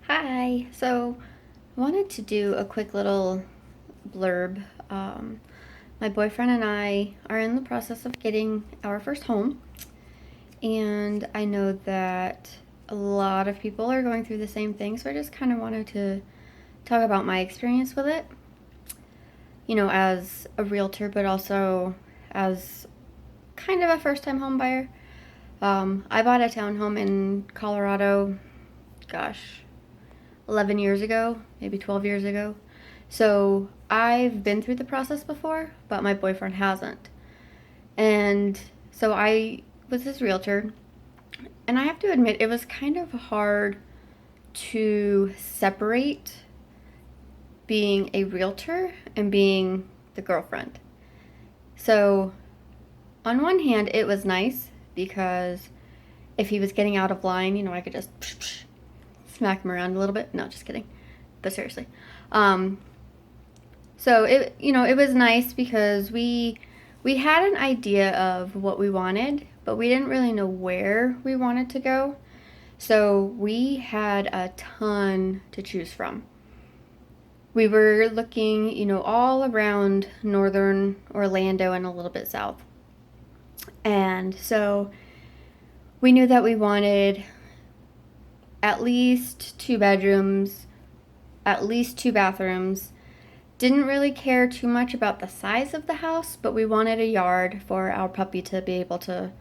Hi. So, I wanted to do a quick little blurb. My boyfriend and I are in the process of getting our first home, and I know that a lot of people are going through the same thing, so I just kind of wanted to talk about my experience with it, as a realtor, but also as kind of a first time home buyer. I bought a townhome in Colorado, gosh, 11 years ago, maybe 12 years ago. So I've been through the process before, but my boyfriend hasn't. And so I was his realtor, and I have to admit, it was kind of hard to separate being a realtor and being the girlfriend. So, on one hand, it was nice because if he was getting out of line, I could just smack him around a little bit. No, just kidding. But seriously. Um, So it was nice because we had an idea of what we wanted, but we didn't really know where we wanted to go. So we had a ton to choose from. We were looking, all around northern Orlando and a little bit south. And so we knew that we wanted at least two bedrooms, at least two bathrooms. Didn't really care too much about the size of the house, but we wanted a yard for our puppy to be able to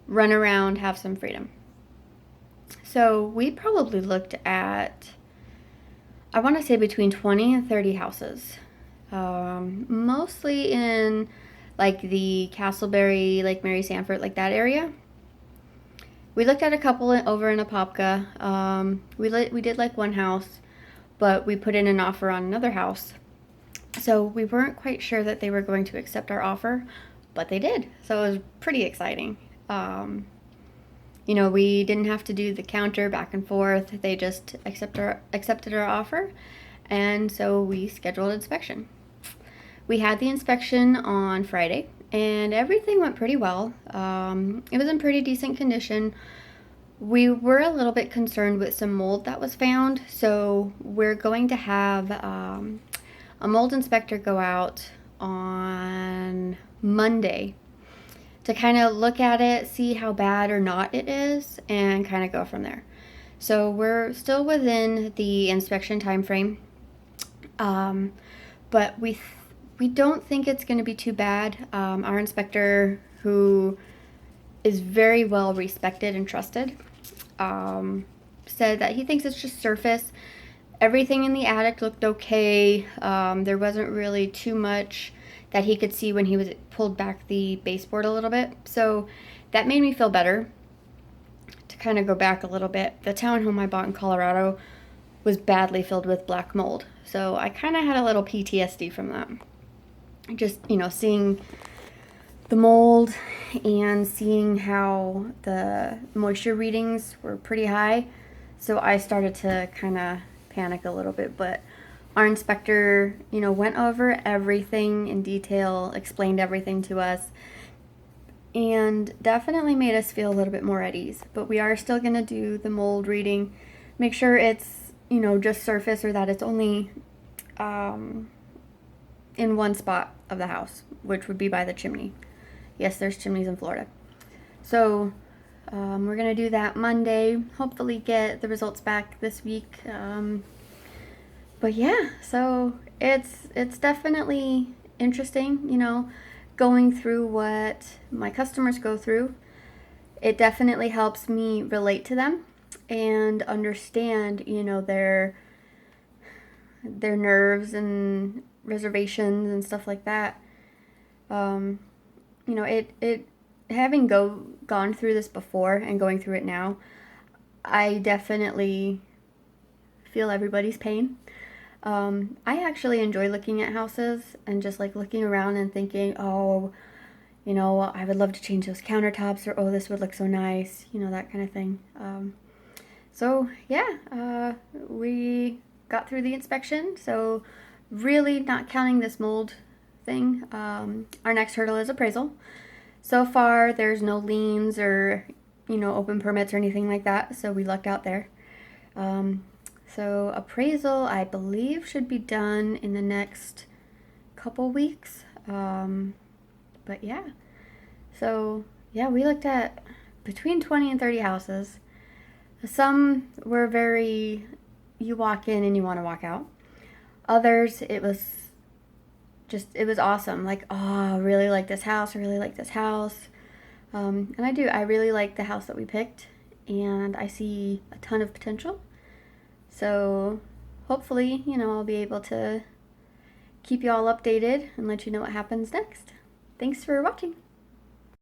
run around, have some freedom. So we probably looked at, I want to say between 20 and 30 houses, mostly in like the Castleberry, Lake Mary, Sanford, like that area. We looked at a couple over in Apopka. We did like one house, but we put in an offer on another house. So we weren't quite sure that they were going to accept our offer, but they did. So it was pretty exciting. We didn't have to do the counter back and forth. They just accepted our offer, and so we scheduled inspection. We had the inspection on Friday, and everything went pretty well. It was in pretty decent condition. We were a little bit concerned with some mold that was found, so we're going to have a mold inspector go out on Monday to kind of look at it, see how bad or not it is, and kind of go from there. So we're still within the inspection time frame, but we don't think it's going to be too bad. Our inspector, who is very well respected and trusted, said that he thinks it's just surface. Everything in the attic looked okay. There wasn't really too much that he could see when he was pulled back the baseboard a little bit. So that made me feel better. To kind of go back a little bit, the townhome I bought in Colorado was badly filled with black mold. So I kind of had a little PTSD from that. Just, seeing the mold and seeing how the moisture readings were pretty high. So I started to kind of panic a little bit, but our inspector, went over everything in detail, explained everything to us, and definitely made us feel a little bit more at ease. But we are still going to do the mold reading, make sure it's, just surface, or that it's only in one spot of the house, which would be by the chimney. Yes, there's chimneys in Florida. So we're going to do that Monday, hopefully get the results back this week. But yeah, so it's definitely interesting, going through what my customers go through. It definitely helps me relate to them and understand, their nerves and reservations and stuff like that. It having gone through this before and going through it now, I definitely feel everybody's pain. I actually enjoy looking at houses and just like looking around and thinking, oh, I would love to change those countertops, or oh, this would look so nice, that kind of thing. So yeah, we got through the inspection. So really, not counting this mold thing, our next hurdle is appraisal. So far, there's no liens or open permits or anything like that. So we lucked out there. So appraisal, I believe, should be done in the next couple weeks. But yeah, so yeah, we looked at between 20 and 30 houses. Some were very, you walk in and you want to walk out. Others, it was awesome. Like, oh, I really like this house. I really like this house. And I do. I really like the house that we picked, and I see a ton of potential. So hopefully, I'll be able to keep you all updated and let you know what happens next. Thanks for watching.